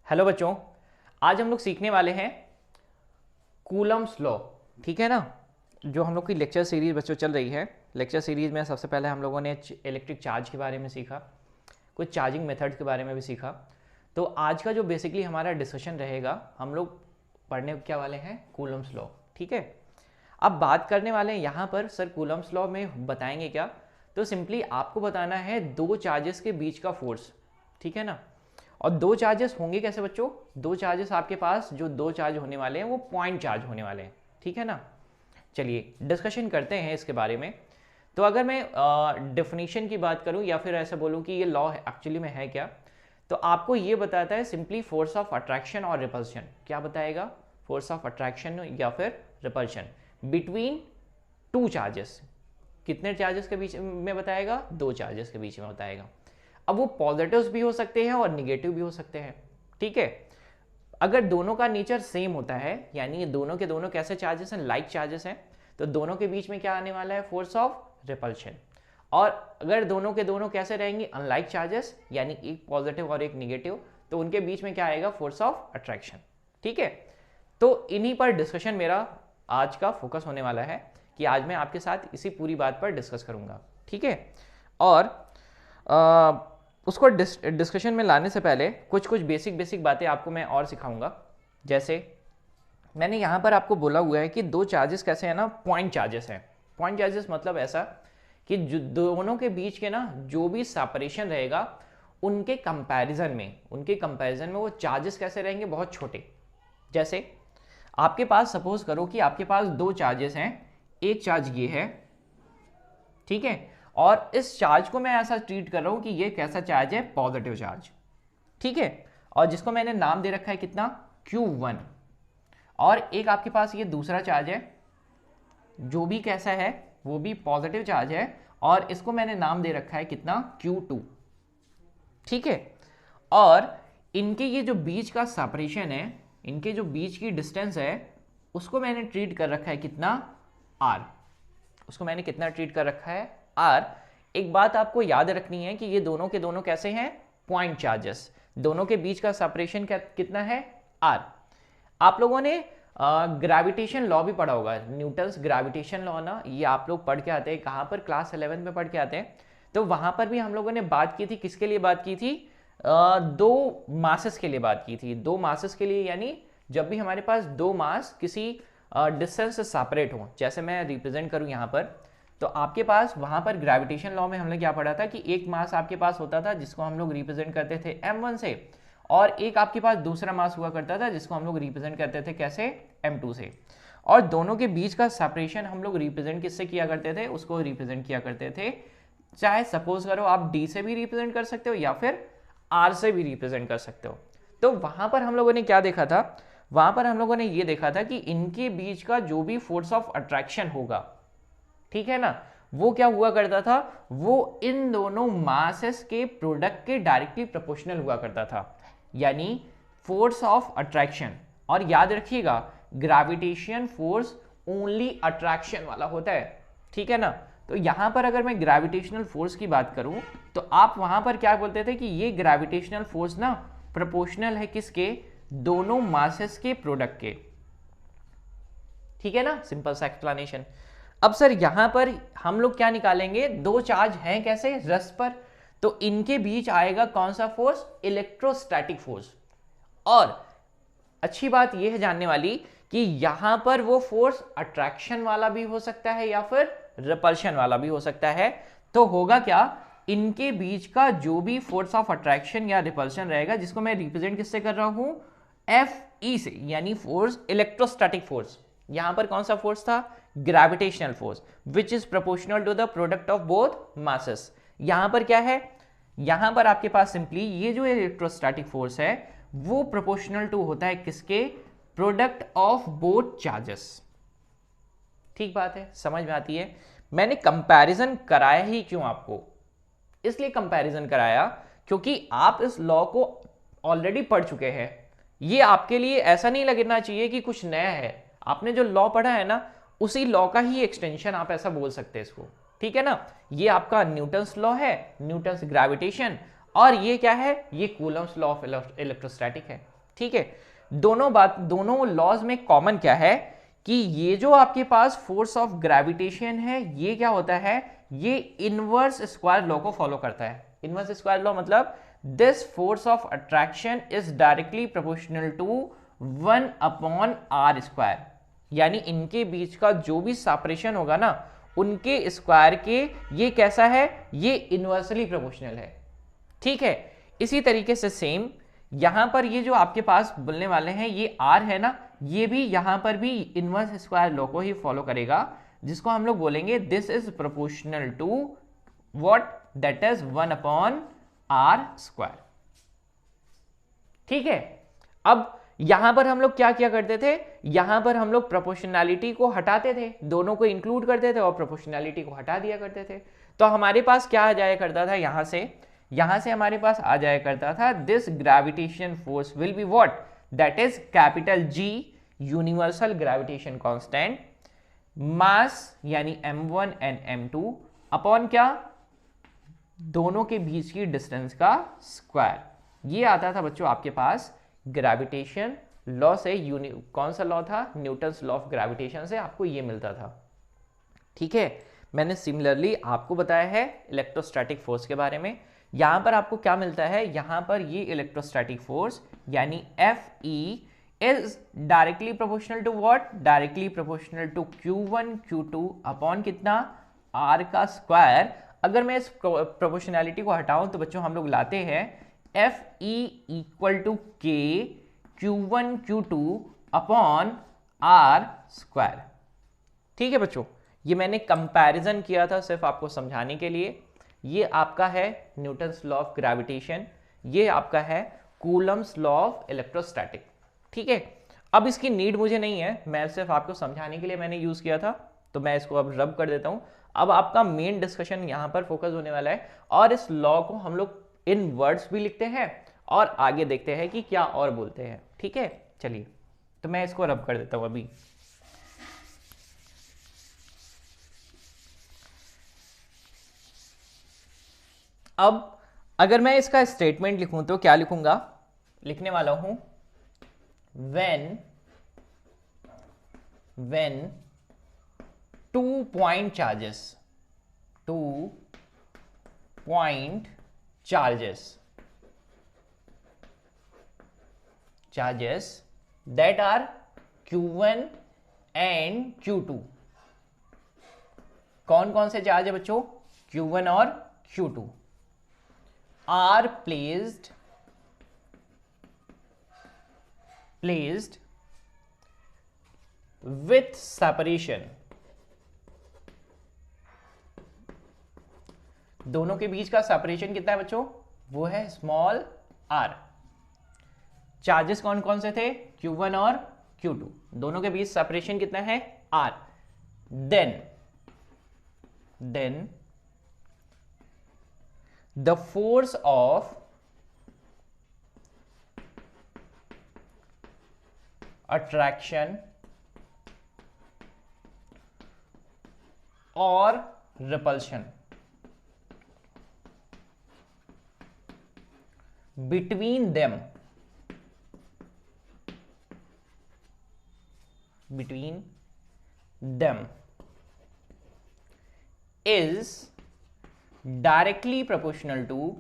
Hello बच्चों, आज हम लोग सीखने वाले हैं कूलम्स लॉ। ठीक है ना। जो हम लोग की लेक्चर सीरीज बच्चों चल रही है, लेक्चर सीरीज में सबसे पहले हम लोगों ने इलेक्ट्रिक चार्ज के बारे में सीखा, कुछ चार्जिंग मेथड्स के बारे में भी सीखा। तो आज का जो बेसिकली हमारा डिस्कशन रहेगा, हम लोग पढ़ने क्या वाले हैं कूलम्स लॉ। ठीक है। अब बात करने वाले हैं यहाँ पर सर कूलम्स लॉ में बताएंगे क्या। तो सिंपली आपको बताना है दो चार्जेस के बीच का फोर्स। ठीक है ना। और दो चार्जेस होंगे कैसे बच्चों, दो चार्जेस आपके पास जो दो चार्ज होने वाले हैं वो पॉइंट चार्ज होने वाले हैं। ठीक है ना। चलिए डिस्कशन करते हैं इसके बारे में। तो अगर मैं डेफिनेशन की बात करूं या फिर ऐसा बोलूं कि ये लॉ एक्चुअली में है क्या, तो आपको ये बताता है सिंपली फोर्स ऑफ अट्रैक्शन और रिपल्शन। क्या बताएगा? फोर्स ऑफ अट्रैक्शन या फिर रिपल्शन बिटवीन टू चार्जेस। कितने चार्जेस के बीच में बताएगा? दो चार्जेस के बीच में बताएगा। अब वो पॉजिटिव्स भी हो सकते हैं और निगेटिव भी हो सकते हैं। ठीक है। अगर दोनों का नेचर सेम होता है, यानी ये दोनों के दोनों कैसे चार्जेस हैं, लाइक चार्जेस हैं, तो दोनों के बीच में क्या आने वाला है? Force of repulsion. और अगर दोनों के दोनों कैसे रहेंगे? अनलाइक चार्जेस, यानी एक पॉजिटिव और एक निगेटिव, तो उनके बीच में क्या आएगा? Force of attraction. ठीक है। तो इन्हीं पर डिस्कशन मेरा आज का फोकस होने वाला है कि आज मैं आपके साथ इसी पूरी बात पर डिस्कस करूंगा। ठीक है। और उसको डिस्कशन में लाने से पहले कुछ कुछ बेसिक बातें आपको मैं और सिखाऊंगा। जैसे मैंने यहाँ पर आपको बोला हुआ है कि दो चार्जेस कैसे हैं ना, पॉइंट चार्जेस हैं। पॉइंट चार्जेस मतलब ऐसा कि जो दोनों के बीच के ना जो भी सेपरेशन रहेगा उनके कंपैरिजन में वो चार्जेस कैसे रहेंगे? बहुत छोटे। जैसे आपके पास सपोज करो कि आपके पास दो चार्जेस हैं, एक चार्ज ये है, ठीक है, और इस चार्ज को मैं ऐसा ट्रीट कर रहा हूं कि ये कैसा चार्ज है? Positive charge. ठीक है। और जिसको मैंने नाम दे रखा है कितना? Q1। और एक आपके पास ये दूसरा चार्ज है जो भी कैसा है? वो भी पॉजिटिव चार्ज है, और इसको मैंने नाम दे रखा है कितना? Q2। ठीक है। और इनके ये जो बीच का सेपरेशन है, इनके जो बीच की डिस्टेंस है, उसको मैंने ट्रीट कर रखा है कितना? R। उसको मैंने कितना ट्रीट कर रखा है? R। एक बात आपको याद रखनी है कि ये दोनों के दोनों कैसे हैं? Point charges. दोनों के बीच का सेपरेशन कितना है? R। आप लोगों ने ग्रेविटेशन लॉ भी पढ़ा होगा, न्यूटन्स ग्रेविटेशन लॉ ना, ये आप लोग पढ़ के आते हैं कहाँ पर? क्लास 11 में पढ़ के आते हैं। तो वहां पर भी हम लोगों ने बात की थी, किसके लिए बात की थी? दो मासेस के लिए बात की थी। दो मासेस के लिए, यानी जब भी हमारे पास दो मास किसी डिस्टेंस से सेपरेट हो, जैसे मैं रिप्रेजेंट करूं यहाँ पर, तो आपके पास वहां पर ग्रेविटेशन लॉ में हमने क्या पढ़ा था कि एक मास आपके पास होता था जिसको हम लोग रिप्रेजेंट करते थे m1 से, और एक आपके पास दूसरा मास हुआ करता था जिसको हम लोग रिप्रेजेंट करते थे कैसे? m2 से। और दोनों के बीच का सेपरेशन हम लोग रिप्रेजेंट किससे किया करते थे? उसको रिप्रेजेंट किया करते थे, चाहे सपोज करो आप d से भी रिप्रेजेंट कर सकते हो या फिर r से भी रिप्रेजेंट कर सकते हो। तो वहां पर हम लोगों ने क्या देखा था? वहां पर हम लोगों ने ये देखा था कि इनके बीच का जो भी फोर्स ऑफ अट्रैक्शन होगा, ठीक है ना, वो क्या हुआ करता था? वो इन दोनों मासेस के प्रोडक्ट के डायरेक्टली प्रोपोर्शनल हुआ करता था, यानी फोर्स ऑफ अट्रैक्शन। और याद रखिएगा, ग्रेविटेशन फोर्स ओनली अट्रैक्शन वाला होता है। ठीक है ना। तो यहां पर अगर मैं ग्रेविटेशनल फोर्स की बात करूं, तो आप वहां पर क्या बोलते थे कि ये ग्रेविटेशनल फोर्स ना प्रोपोर्शनल है किसके? दोनों मासेस के प्रोडक्ट के। ठीक है ना, सिंपल सा एक्सप्लेनेशन। अब सर यहां पर हम लोग क्या निकालेंगे? दो चार्ज हैं कैसे? रस पर। तो इनके बीच आएगा कौन सा फोर्स? Electrostatic force. और अच्छी बात यह है जानने वाली कि यहां पर वो फोर्स अट्रैक्शन वाला भी हो सकता है या फिर रिपल्शन वाला भी हो सकता है। तो होगा क्या? इनके बीच का जो भी फोर्स ऑफ अट्रैक्शन या रिपल्शन रहेगा, जिसको मैं रिप्रेजेंट किससे कर रहा हूं? Fe से, यानी फोर्स इलेक्ट्रोस्टैटिक फोर्स। यहां पर कौन सा फोर्स था? Gravitational force, which is proportional to the product of both masses. यहां पर क्या है? यहां पर आपके पास सिंपली ये जो इलेक्ट्रोस्टैटिक फोर्स है वो प्रोपोर्शनल टू होता है किसके? Product of both charges. ठीक बात है, समझ में आती है। मैंने कंपैरिजन कराया ही क्यों आपको? इसलिए कंपैरिजन कराया क्योंकि आप इस लॉ को ऑलरेडी पढ़ चुके हैं। ये आपके लिए ऐसा नहीं लगना चाहिए कि कुछ नया है। आपने जो लॉ पढ़ा है ना, उसी लॉ का ही एक्सटेंशन, आप ऐसा बोल सकते हैं इसको। ठीक है ना। ये आपका न्यूटन्स लॉ है, न्यूटन्स ग्रेविटेशन, और ये क्या है? ये कूलम्स लॉ ऑफ इलेक्ट्रोस्टैटिक है। ठीक है, दोनों लॉज में कॉमन क्या है कि ये जो आपके पास फोर्स ऑफ ग्रेविटेशन है ये क्या होता है, ये इनवर्स स्क्वायर लॉ को फॉलो करता है। इनवर्स स्क्वायर लॉ मतलब this force of attraction is directly proportional to 1/r², यानी इनके बीच का जो भी सेपरेशन होगा ना उनके स्क्वायर के, ये कैसा है, ये इनवर्सली प्रोपोर्शनल है। ठीक है, इसी तरीके से सेम यहां पर ये जो आपके पास बोलने वाले हैं ये r है ना, ये भी यहां पर भी इनवर्स स्क्वायर लॉ को ही फॉलो करेगा, जिसको हम लोग बोलेंगे this is proportional to what, that is 1/r²। ठीक है, अब यहां पर हम लोग क्या किया करते थे, यहां पर हम लोग प्रोपोर्शनैलिटी को हटाते थे, दोनों को इंक्लूड करते थे और प्रोपोर्शनैलिटी को हटा दिया करते थे। तो हमारे पास क्या आ जाया करता था, यहां से हमारे पास आ जाया करता था this gravitation force will be what, that is capital G universal gravitation constant, mass यानी m1 एंड m2 अपॉन क्या, दोनों के बीच की डिस्टेंस का स्क्वायर। ये आता था बच्चों आपके पास ग्रेविटेशन लॉ से, कौन सा लॉ था, न्यूटन्स लॉ ऑफ ग्रेविटेशन से आपको ये मिलता था। ठीक है, मैंने सिमिलरली आपको बताया है इलेक्ट्रोस्टैटिक फोर्स के बारे में। यहां पर आपको क्या मिलता है, यहां पर ये इलेक्ट्रोस्टैटिक फोर्स यानी Fe is directly proportional to what, directly proportional to Q1 Q2 upon कितना, R का स्क्वायर। अगर मैं इस प्रोपोर्शनैलिटी को हटाऊं तो बच्चों हम लोग लाते हैं Fe equal to K Q1 Q2 upon R square. ठीक है बच्चों, ये मैंने कंपैरिजन किया था सिर्फ आपको समझाने के लिए। ये आपका है न्यूटन्स लॉ ऑफ ग्रेविटेशन, ये आपका है कूलम्स लॉ ऑफ इलेक्ट्रोस्टैटिक। ठीक है, अब इसकी नीड मुझे नहीं है, मैं सिर्फ आपको समझाने के लिए मैंने यूज किया था, तो मैं इसको अब रब कर देता हूं। अब आपका मेन डिस्कशन यहां पर फोकस होने वाला है, और इस लॉ को हम लोग इन वर्ड्स भी लिखते हैं और आगे देखते हैं कि क्या और बोलते हैं। ठीक है, चलिए तो मैं इसको रब कर देता हूं अभी। अब अगर मैं इसका स्टेटमेंट लिखूं तो क्या लिखूंगा, लिखने वाला हूं when 2 point charges that are Q1 and Q2, कौन कौन से चार्ज है बच्चों, Q1 और Q2, are placed with separation, दोनों के बीच का सेपरेशन कितना है बच्चों, वो है स्मॉल r। चार्जेस कौन कौन से थे, Q1 और Q2, दोनों के बीच सेपरेशन कितना है r। Then the force of attraction or repulsion between them is directly proportional to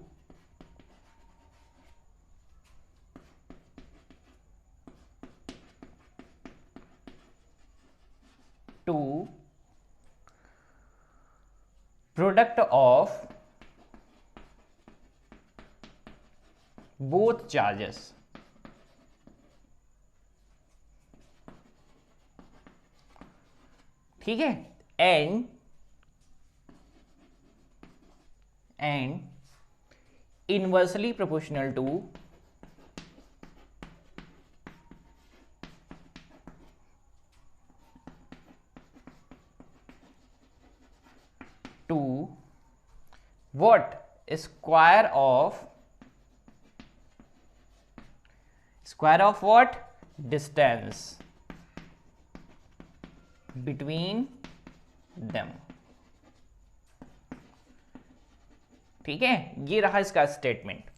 product of both charges। ठीक है, and inversely proportional to what, square of what, distance between them। ठीक है, ये रहा इसका स्टेटमेंट।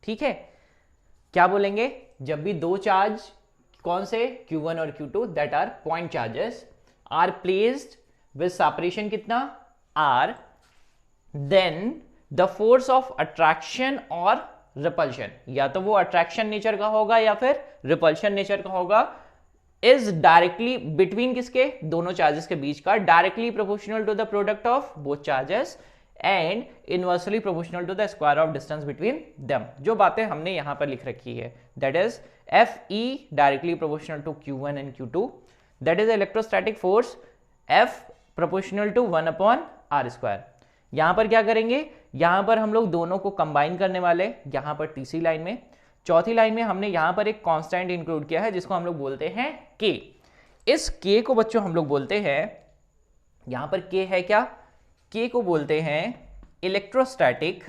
ठीक है, क्या बोलेंगे, जब भी दो चार्ज, कौन से, Q1 और Q2, that are point charges, are placed with separation कितना, R, then the force of attraction और रिपल्शन, या तो वो अट्रैक्शन नेचर का होगा या फिर रिपल्शन नेचर का होगा, इज डायरेक्टली बिटवीन किसके, दोनों चार्जेस के बीच का, directly proportional to the product of both charges and inversely proportional to the square of distance between them. जो बातें हमने यहां पर लिख रखी है, that is Fe directly proportional to Q1 and Q2, that is electrostatic force F proportional to 1/r²। यहां पर क्या करेंगे, यहां पर हम लोग दोनों को कंबाइन करने वाले, यहां पर तीसरी लाइन में। चौथी लाइन में हमने यहां पर एक कांस्टेंट इंक्लूड किया है जिसको हम लोग बोलते हैं K। इस K को बच्चों हम लोग बोलते हैं, यहां पर K है क्या, K को बोलते हैं इलेक्ट्रोस्टैटिक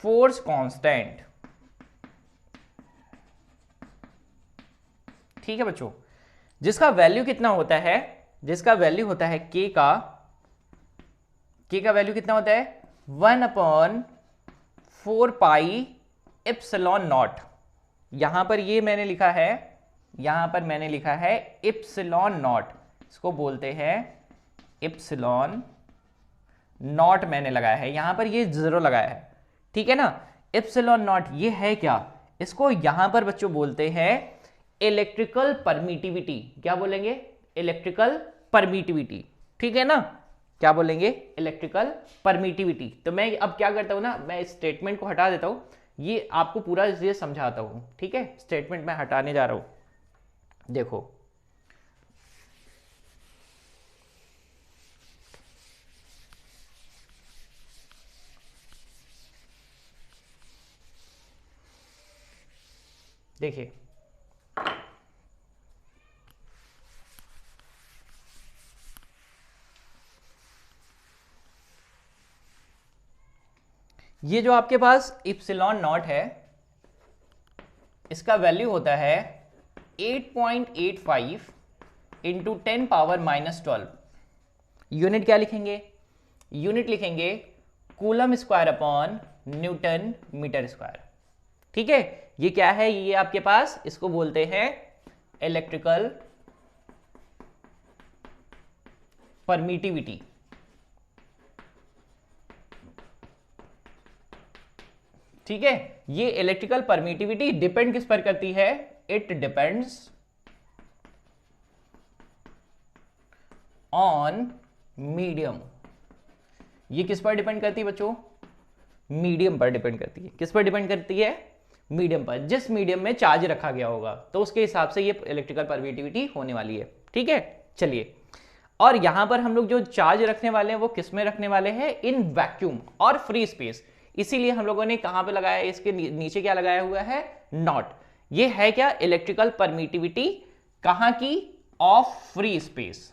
फोर्स कांस्टेंट। ठीक है बच्चों, जिसका वैल्यू कितना होता है, जिसका वैल्यू होता है K का वैल्यू कितना होता है, 1/4 पाई एप्सिलॉन नॉट। यहां पर ये मैंने लिखा है, यहां पर मैंने लिखा है एप्सिलॉन नॉट, इसको बोलते हैं एप्सिलॉन नॉट, मैंने लगाया है यहां पर, ये जीरो लगाया है, ठीक है ना। एप्सिलॉन नॉट ये है क्या, इसको यहां पर बच्चों बोलते हैं इलेक्ट्रिकल परमिटिविटी। क्या बोलेंगे, इलेक्ट्रिकल परमिटिविटी, ठीक है ना, क्या बोलेंगे, इलेक्ट्रिकल परमिटिविटी। तो मैं अब क्या करता हूं ना, मैं इस स्टेटमेंट को हटा देता हूं, ये आपको पूरा ये समझाता हूं, ठीक है। स्टेटमेंट मैं हटाने जा रहा हूं, देखो देखिए, ये जो आपके पास इप्सिलॉन नॉट है, इसका वैल्यू होता है 8.85 इंटू 10⁻⁻12। यूनिट क्या लिखेंगे, यूनिट लिखेंगे coulomb square upon newton metre square. ठीक है, ये क्या है, ये आपके पास, इसको बोलते हैं इलेक्ट्रिकल परमिटिविटी। ठीक है, ये इलेक्ट्रिकल परमिटिविटी डिपेंड किस पर करती है, इट डिपेंड्स ऑन मीडियम। ये किस पर डिपेंड करती है बच्चों, मीडियम पर डिपेंड करती है। किस पर डिपेंड करती है, मीडियम पर। जिस मीडियम में चार्ज रखा गया होगा तो उसके हिसाब से ये इलेक्ट्रिकल परमिटिविटी होने वाली है। ठीक है, चलिए, और यहां पर हम लोग जो चार्ज रखने वाले हैं वो किस में रखने वाले हैं, इन वैक्यूम और फ्री स्पेस। इसीलिए हम लोगों ने कहां पे लगाया है, इसके नीचे क्या लगाया हुआ है, नॉट। ये है क्या, इलेक्ट्रिकल परमिटिविटी कहां की, ऑफ फ्री स्पेस।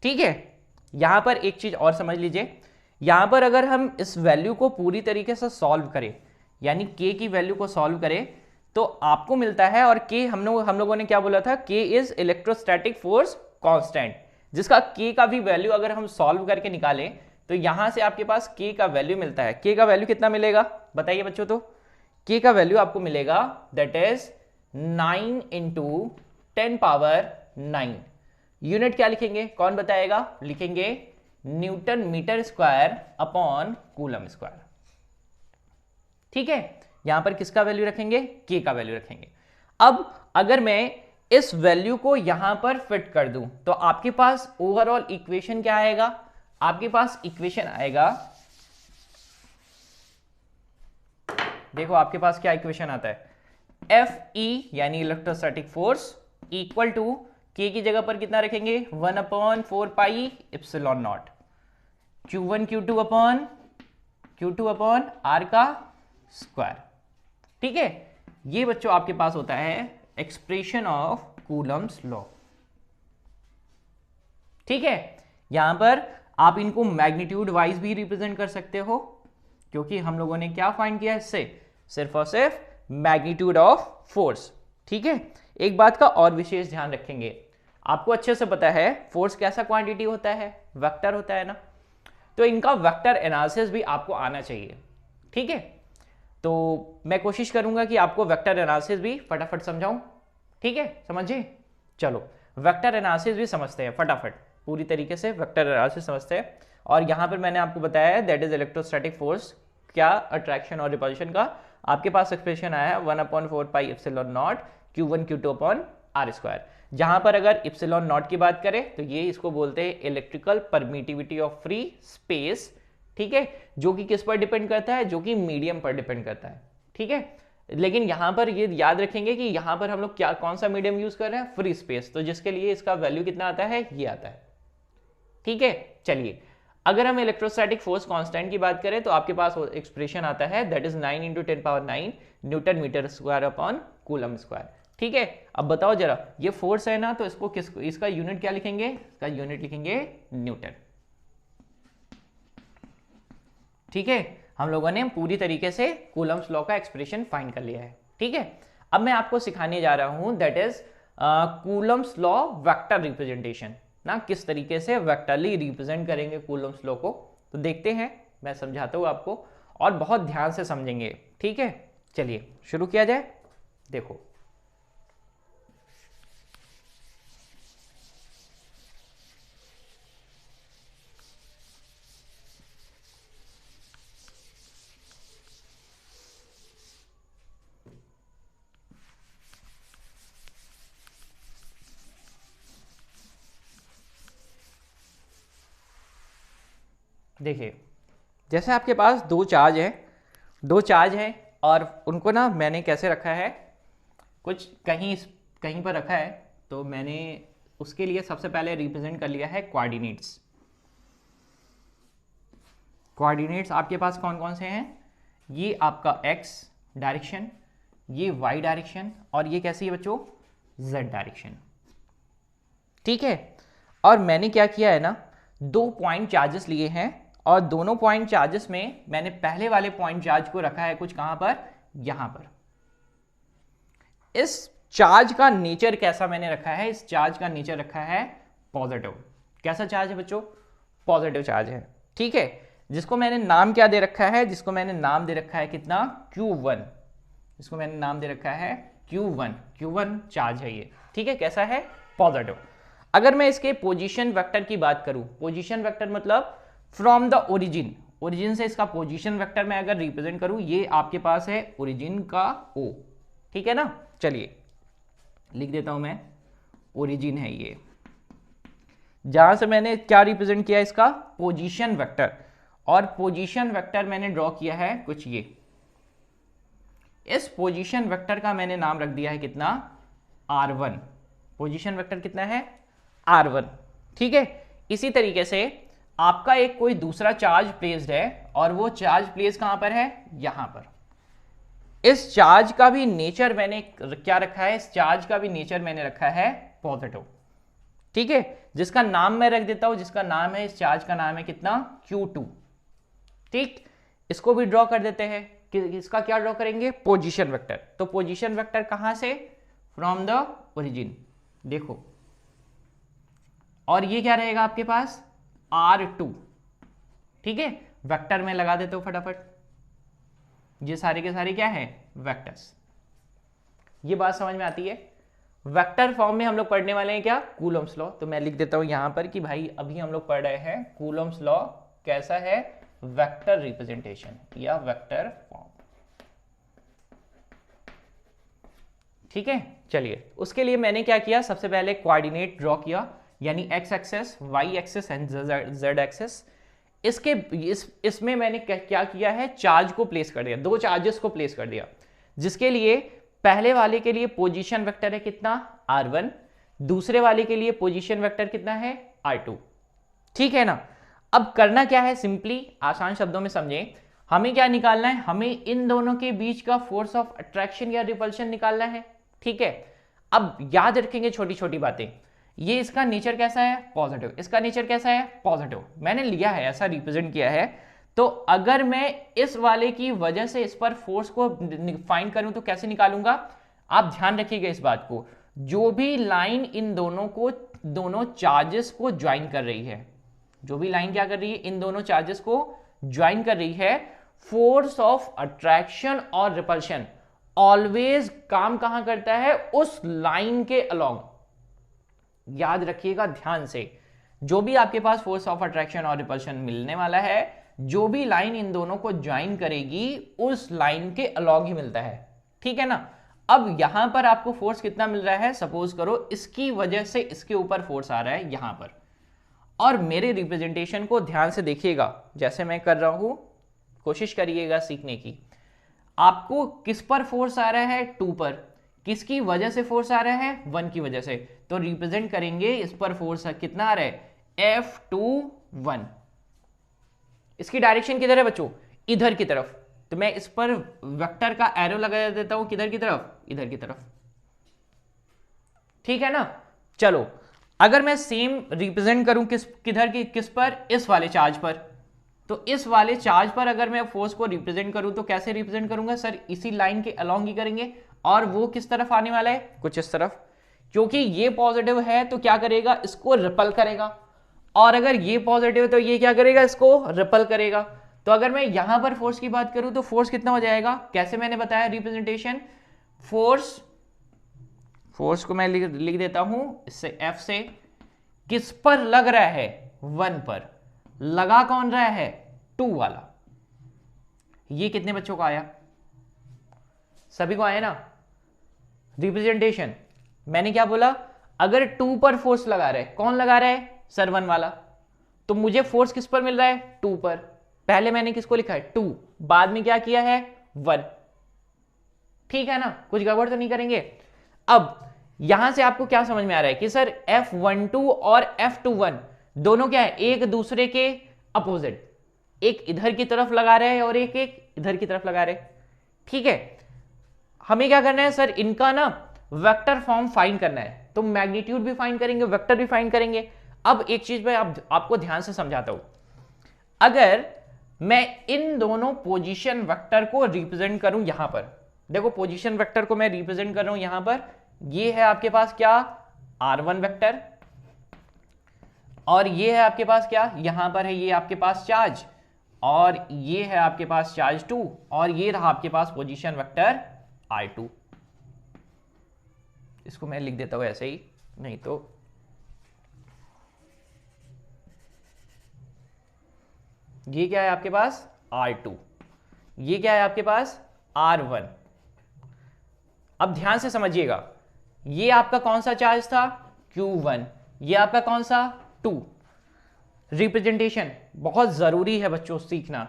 ठीक है, यहां पर एक चीज और समझ लीजिए, यहां पर अगर हम इस वैल्यू को पूरी तरीके से सॉल्व करें, यानी k की वैल्यू को सॉल्व करें, तो आपको मिलता है, और k हम लोगों ने क्या बोला था, k is electrostatic force constant, जिसका k का भी वैल्यू अगर हम सॉल्व करके निकालें तो यहां से आपके पास k का वैल्यू मिलता है। k का वैल्यू कितना मिलेगा बताइए बच्चों, तो k का वैल्यू आपको मिलेगा दैट इज 9 इंटू 10⁻⁹। यूनिट क्या लिखेंगे, कौन बताएगा, लिखेंगे newton metre square upon coulomb square. ठीक है, यहां पर किसका वैल्यू रखेंगे, k का वैल्यू रखेंगे। अब अगर मैं इस वैल्यू को यहां पर फिट कर दूं तो आपके पास ओवरऑल इक्वेशन क्या आएगा, आपके पास इक्वेशन आएगा, देखो आपके पास क्या इक्वेशन आता है, Fe यानी electrostatic force equal to k की जगह पर कितना रखेंगे, 1/4 pi epsilon naught, Q1 Q2 upon R का स्क्वायर। ठीक है, ये बच्चों आपके पास होता है एक्सप्रेशन ऑफ कूलम्स लॉ। ठीक है, यहां पर आप इनको मैग्नीट्यूड वाइज भी रिप्रेजेंट कर सकते हो, क्योंकि हम लोगों ने क्या फाइंड किया इससे, सिर्फ और सिर्फ मैग्नीट्यूड ऑफ फोर्स। ठीक है, एक बात का और विशेष ध्यान रखेंगे, आपको अच्छे से पता है फोर्स कैसा क्वांटिटी होता है, वेक्टर होता है ना। तो इनका वेक्टर एनालिसिस भी आपको आना चाहिए, ठीक है। तो मैं कोशिश करूंगा कि आपको वेक्टर एनालिसिस भी फटाफट समझाऊं, ठीक है, समझिए। चलो वेक्टर एनालिसिस भी समझते हैं फटाफट, पूरी तरीके से वेक्टर एनालिसिस समझते हैं। और यहां पर मैंने आपको बताया है दैट इज इलेक्ट्रोस्टैटिक फोर्स, क्या अट्रैक्शन और रिपल्शन का आपके पास एक्सप्रेशन आया है 1/4 pi epsilon naught Q1 Q2 upon R square. जहां पर अगर एप्सिलॉन नॉट की बात करें तो ये इसको बोलते हैं electrical permittivity of free space, ठीक है, जो कि किस पर डिपेंड करता है, जो कि मीडियम पर डिपेंड करता है, ठीक है। लेकिन यहां पर ये याद रखेंगे कि यहां पर हम लोग क्या कौन सा मीडियम यूज कर रहे हैं, फ्री स्पेस, तो जिसके लिए इसका वैल्यू कितना आता है, ये आता है, ठीक है। चलिए अगर हम इलेक्ट्रोस्टैटिक फोर्स कांस्टेंट की बात करें तो आपके पास एक्सप्रेशन आता है that is 9 × 10⁹ newton metre square upon coulomb square, ठीक है। अब बताओ जरा, ये फोर्स है ना, तो इसको इसका यूनिट क्या लिखेंगे, इसका यूनिट लिखेंगे न्यूटन, ठीक है। हम लोगों ने पूरी तरीके से कूलम्स लॉ का एक्सप्रेशन फाइंड कर लिया है, ठीक है। अब मैं आपको सिखाने जा रहा हूं that is Coulomb's law vector representation ना, किस तरीके से वेक्टरली रिप्रेजेंट करेंगे कूलम्स लॉ को। तो देखते हैं, मैं समझाता हूं आपको और बहुत ध्यान से समझेंगे, ठीक है। चलिए शुरू किया जाए। देखो देखिए, जैसे आपके पास दो चार्ज हैं और उनको ना मैंने कैसे रखा है, कुछ कहीं पर रखा है, तो मैंने उसके लिए सबसे पहले रिप्रेजेंट कर लिया है कोऑर्डिनेट्स। कोऑर्डिनेट्स आपके पास कौन कौन से हैं, ये आपका x डायरेक्शन, ये y डायरेक्शन, और ये कैसी है बच्चों, z डायरेक्शन, ठीक है। और मैंने क्या किया है ना, 2 पॉइंट चार्जेस लिए हैं और दोनों पॉइंट चार्जेस में मैंने पहले वाले पॉइंट चार्ज को रखा है कुछ कहां पर, यहां पर। इस चार्ज का नेचर कैसा मैंने रखा है, इस चार्ज का नेचर रखा है पॉजिटिव। कैसा चार्ज है बच्चों, पॉजिटिव चार्ज है, ठीक है। जिसको मैंने नाम क्या दे रखा है, जिसको मैंने नाम दे रखा है कितना, Q1, जिसको मैंने नाम दे रखा है Q1 चार्ज है ये, ठीक है, कैसा है, पॉजिटिव। अगर मैं इसके पोजीशन वेक्टर की बात करूं, पोजीशन वेक्टर मतलब फ्रॉम द ओरिजिन से इसका पोजीशन वेक्टर मैं अगर रिप्रेजेंट करूं, ये आपके पास है ओरिजिन का O, ठीक है ना। चलिए लिख देता हूं मैं, ओरिजिन है ये, जहां से मैंने क्या रिप्रेजेंट किया, इसका पोजीशन वेक्टर, और पोजीशन वेक्टर मैंने ड्रॉ किया है कुछ ये। इस पोजीशन वेक्टर का मैंने नाम रख दिया है कितना, R1। पोजीशन वेक्टर कितना है, R1, ठीक है। इसी तरीके से आपका एक कोई दूसरा चार्ज प्लेस्ड है और वो चार्ज प्लेस कहां पर है, यहां पर। इस चार्ज का भी नेचर मैंने क्या रखा है, इस चार्ज का भी नेचर मैंने रखा है पॉजिटिव, ठीक है। जिसका नाम मैं रख देता हूं, जिसका नाम है, इस चार्ज का नाम है कितना, Q2, ठीक। इसको भी ड्रॉ कर देते हैं कि इसका क्या ड्रॉ करेंगे, पोजीशन वेक्टर। तो पोजीशन वेक्टर कहां से, फ्रॉम द ओरिजिन, देखो। और ये क्या रहेगा आपके पास, R2, ठीक है। वेक्टर में लगा देते हो फटाफट, ये सारे के सारे क्या है, वेक्टर्स। ये बात समझ में आती है। वेक्टर फॉर्म में हम लोग पढ़ने वाले हैं क्या, कूलम्स लॉ। तो मैं लिख देता हूं यहां पर कि भाई अभी हम लोग पढ़ रहे हैं कूलम्स लॉ कैसा है, वेक्टर रिप्रेजेंटेशन या वेक्टर फॉर्म, ठीक है। चलिए उसके लिए मैंने क्या किया, सबसे पहले कोऑर्डिनेट ड्रॉ किया, यानी x axis, y axis and z axis. इसमें मैंने क्या किया है, चार्ज को प्लेस कर दिया, 2 चार्जेस को प्लेस कर दिया, जिसके लिए पहले वाले के लिए पोजीशन वेक्टर है कितना, R1, दूसरे वाले के लिए पोजीशन वेक्टर कितना है, R2, ठीक है ना। अब करना क्या है, सिंपली आसान शब्दों में समझें, हमें क्या निकालना है, हमें इन दोनों के बीच का फोर्स ऑफ अट्रैक्शन या रिपल्शन निकालना है, ठीक है। अब याद रखेंगे छोटी छोटी बातें, ये इसका नेचर कैसा है, पॉजिटिव, इसका नेचर कैसा है, पॉजिटिव, मैंने लिया है, ऐसा रिप्रेजेंट किया है। तो अगर मैं इस वाले की वजह से इस पर फोर्स को फाइंड करूं तो कैसे निकालूंगा, आप ध्यान रखिएगा इस बात को, जो भी लाइन इन दोनों चार्जेस को ज्वाइन कर रही है, जो भी लाइन क्या कर रही है, इन दोनों चार्जेस को ज्वाइन कर रही है, फोर्स ऑफ अट्रैक्शन और रिपल्शन ऑलवेज काम कहां करता है, उस लाइन के अलोंग। याद रखिएगा ध्यान से, जो भी आपके पास फोर्स ऑफ अट्रैक्शन और रिपल्शन मिलने वाला है, जो भी लाइन इन दोनों को ज्वाइन करेगी उस लाइन के अलोंग ही मिलता है, ठीक है ना। अब यहां पर आपको फोर्स कितना मिल रहा है, सपोज करो इसकी वजह से इसके ऊपर फोर्स आ रहा है यहां पर, और मेरे रिप्रेजेंटेशन को ध्यान से देखिएगा जैसे मैं कर रहा हूं, कोशिश करिएगा सीखने की। आपको किस पर फोर्स आ रहा है, 2 पर, किसकी वजह से फोर्स आ रहा है, 1 की वजह से, तो रिप्रेजेंट करेंगे इस पर फोर्स कितना आ रहा है, F21। इसकी डायरेक्शन किधर है बच्चों, इधर की तरफ, तो मैं इस पर वेक्टर का एरो लगा देता हूं, किधर की तरफ, इधर की तरफ, ठीक है ना। चलो अगर मैं सेम रिप्रेजेंट करूं किधर की, किस पर, इस वाले चार्ज पर, तो इस वाले चार्ज पर अगर मैं फोर्स को रिप्रेजेंट करूं तो कैसे रिप्रेजेंट करूंगा सर, इसी लाइन के अलोंग ही करेंगे, और वो किस तरफ आने वाला है, कुछ इस तरफ, क्योंकि ये पॉजिटिव है तो क्या करेगा, इसको रिपल करेगा, और अगर ये पॉजिटिव है तो ये क्या करेगा, इसको रिपल करेगा। तो अगर मैं यहां पर फोर्स की बात करूं तो फोर्स कितना हो जाएगा, कैसे मैंने बताया रिप्रेजेंटेशन, फोर्स को मैं लिख देता हूं इससे, F से, किस पर लग रहा है, 1 पर, लगा कौन रहा है, 2 वाला। ये कितने बच्चों को आया, सभी को आया ना। रिप्रेजेंटेशन मैंने क्या बोला, अगर 2 पर फोर्स लगा रहा है, कौन लगा रहा है सर, 1 वाला, तो मुझे फोर्स किस पर मिल रहा है, 2 पर। पहले मैंने किसको लिखा है, 2, बाद में क्या किया है, 1, ठीक है ना, कुछ गड़बड़ तो नहीं करेंगे। अब यहां से आपको क्या समझ में आ रहा है कि सर F12 और F21 दोनों क्या है, एक दूसरे के अपोजिट, एक इधर की तरफ लगा रहे हैं और एक इधर की तरफ लगा रहे हैं, ठीक है। हमें क्या करना है सर, इनका ना वेक्टर फॉर्म फाइंड करना है, तो मैग्नीट्यूड भी फाइंड करेंगे, वेक्टर भी फाइंड करेंगे। अब एक चीज मैं आपको ध्यान से समझाता हूं, अगर मैं इन दोनों पोजीशन वेक्टर को रिप्रेजेंट करूं यहां पर, देखो पोजीशन वेक्टर को मैं रिप्रेजेंट कर रहा हूं यहां पर, ये है आपके पास क्या, R1 वेक्टर, और ये है आपके पास क्या, यहां पर है ये आपके पास चार्ज, और ये है आपके पास चार्ज 2, और ये रहा आपके पास पोजीशन वेक्टर R2। इसको मैं लिख देता हूं ऐसे ही, नहीं तो ये क्या है आपके पास, R2, ये क्या है आपके पास, R1। अब ध्यान से समझिएगा, ये आपका कौन सा चार्ज था, Q1, ये आपका कौन सा, 2। रिप्रेजेंटेशन बहुत जरूरी है बच्चों सीखना।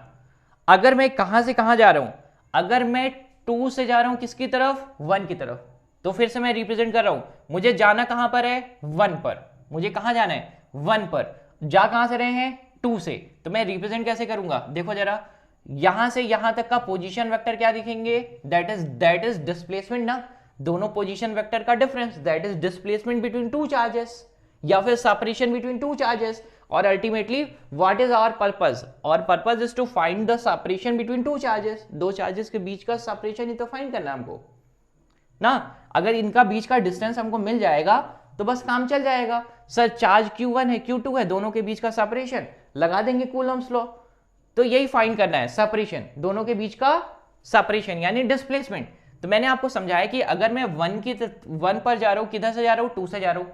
अगर मैं कहां से कहां जा रहा हूं, अगर मैं 2 से जा रहा हूं किसकी तरफ, 1 की तरफ, तो फिर से मैं रिप्रेजेंट कर रहा हूं, मुझे जाना कहां पर है, 1 पर, मुझे कहां जाना है, 1 पर, जा कहां से रहे हैं, 2 से, तो मैं रिप्रेजेंट कैसे करूंगा, देखो जरा, यहां से यहां तक का पोजीशन वेक्टर क्या दिखेंगे, दैट इज डिस्प्लेसमेंट ना, दोनों पोजीशन वेक्टर का difference, that is displacement between 2 charges, या फिर सेपरेशन बिटवीन 2 चार्जेस। और ultimately what is our purpose, और purpose is to find the separation between 2 charges, 2 charges के बीच का सेपरेशन ही तो फाइंड करना है हमको ना। अगर इनका बीच का डिस्टेंस हमको मिल जाएगा तो बस काम चल जाएगा। सर चार्ज Q1 है, Q2 है, दोनों के बीच का सेपरेशन लगा देंगे कूलम्स लॉ, तो यही फाइंड करना है, सेपरेशन, दोनों के बीच का सेपरेशन यानी डिस्प्लेसमेंट। तो मैंने आपको समझाया कि अगर मैं 1 पर जा रहा हूं, किधर से जा रहा हूं, 2 से जा रहा हूं,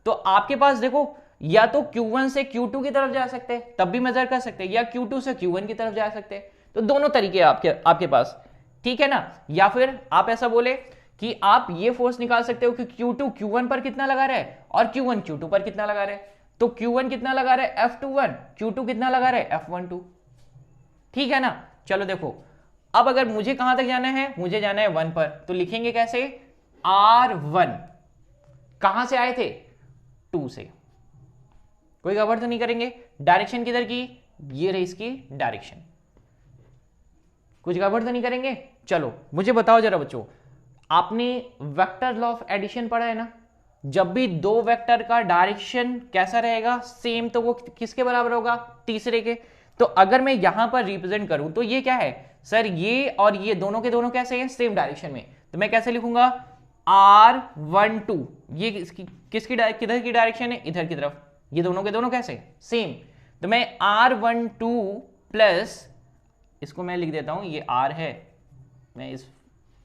तो आपके पास देखो या तो Q1 से Q2 की तरफ जा सकते हैं, तब भी मेजर कर सकते हैं, या Q2 से Q1 की तरफ जा सकते हैं, तो दोनों तरीके आपके पास, ठीक है ना। या फिर आप ऐसा बोले कि आप ये फोर्स निकाल सकते हो कि Q2 Q1 पर कितना लगा रहा है और Q1 Q2 पर कितना लगा रहा है, तो Q1 कितना लगा रहा है, F21, Q2 कितना लगा रहा है, F12, ठीक है ना। चलो देखो, अब अगर मुझे कहां तक जाना है, मुझे जाना है 1 पर, तो लिखेंगे कैसे, R1, कहां से आए थे, 2 से, कोई गड़बड़ तो नहीं करेंगे। डायरेक्शन किधर की, ये रही इसकी डायरेक्शन, कुछ गड़बड़ तो नहीं करेंगे। चलो मुझे बताओ जरा बच्चों, आपने वेक्टर लॉ ऑफ एडिशन पढ़ा है ना, जब भी 2 वेक्टर का डायरेक्शन कैसा रहेगा, सेम, तो वो किसके बराबर होगा, तीसरे के। तो अगर मैं यहां पर रिप्रेजेंट करूं तो ये क्या है सर, ये और ये दोनों के दोनों कैसे हैं, सेम डायरेक्शन में, तो मैं कैसे लिखूंगा, R12, ये किधर की डायरेक्शन है, इधर की तरफ, ये दोनों के दोनों कैसे सेम, तो मैं R12 प्लस, इसको मैं लिख देता हूं, ये R है, मैं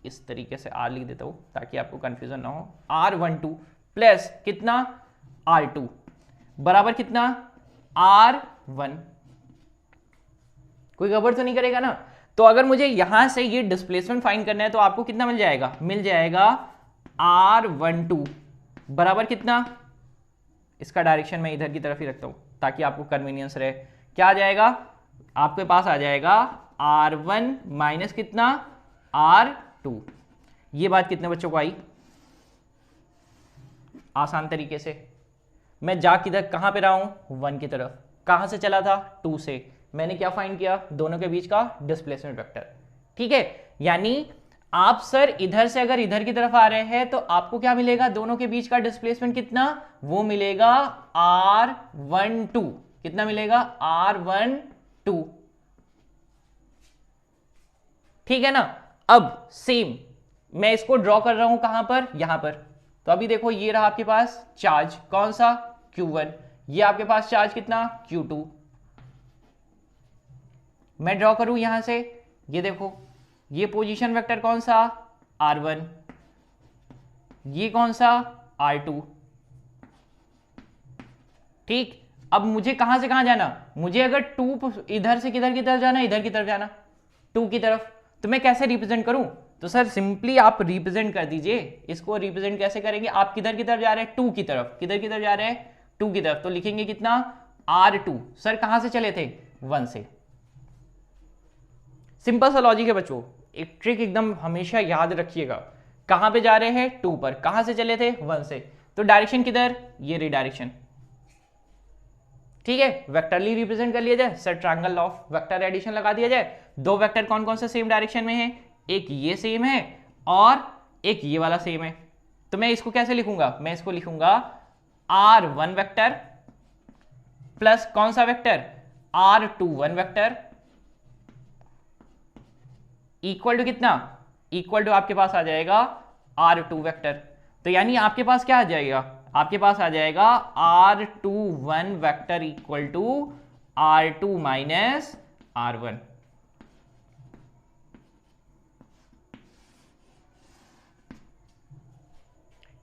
इस तरीके से R लिख देता हूं ताकि आपको कंफ्यूजन ना हो। R12 प्लस कितना, R2 बराबर कितना, R1। कोई गड़बड़ तो नहीं करेगा ना। तो अगर मुझे यहां से ये डिस्प्लेसमेंट फाइंड करना है तो आपको कितना मिल जाएगा, मिल जाएगा R12 बराबर कितना, इसका डायरेक्शन मैं इधर की तरफ ही रखता हूं ताकि आपको कन्वीनियंस रहे। क्या आ जाएगा, आपके पास आ जाएगा R1 माइनस कितना, R2। ये बात कितने बच्चों को आई, आसान तरीके से। मैं जा किधर, कहां पे रहा हूं, 1 की तरफ, कहां से चला था, 2 से। मैंने क्या फाइंड किया, दोनों के बीच का डिस्प्लेसमेंट वेक्टर। ठीक है, यानी आप सर इधर से अगर इधर की तरफ आ रहे हैं तो आपको क्या मिलेगा, दोनों के बीच का डिस्प्लेसमेंट कितना, वो मिलेगा R12। कितना मिलेगा, R12। ठीक है ना। अब सेम मैं इसको ड्रॉ कर रहा हूं कहां पर, यहां पर। तो अभी देखो ये रहा आपके पास चार्ज, कौन सा, Q1। ये आपके पास चार्ज कितना, Q2। मैं ड्रॉ करूं यहां से, ये देखो ये पोजीशन वेक्टर कौन सा, R1, ये कौन सा, R2। ठीक, अब मुझे कहां से कहां जाना, मुझे अगर 2 इधर से किधर की तरफ जाना, इधर की तरफ जाना, 2 की तरफ। तो मैं कैसे रिप्रेजेंट करूं, तो सर सिंपली आप रिप्रेजेंट कर दीजिए। इसको रिप्रेजेंट कैसे करेंगे, आप किधर की तरफ जा रहे हैं, 2 की तरफ, किधर की तरफ जा रहे हैं, 2 की तरफ। तो लिखेंगे कितना, R2। सर कहां से चले थे, 1 से। सिंपल सा लॉजिक है बच्चों, एक ट्रिक एकदम हमेशा याद रखिएगा। कहां पे जा रहे हैं, 2 पर, कहां से चले थे, 1 से। तो डायरेक्शन किधर, ये रिडायरेक्शन। ठीक है, वेक्टरली रिप्रेजेंट कर लिया जाए, sir triangle law of vector addition लगा दिया जाए। दो वेक्टर कौन कौन से सेम डायरेक्शन में है, एक ये सेम है और एक ये वाला सेम है। तो मैं इसको कैसे लिखूंगा, मैं इसको लिखूंगा R1 वेक्टर प्लस कौन सा vector, R21 vector equal to कितना, इक्वल टू आपके पास आ जाएगा R2 वेक्टर। तो यानी आपके पास क्या आ जाएगा, आपके पास आ जाएगा R21 vector equal to R2 minus R1।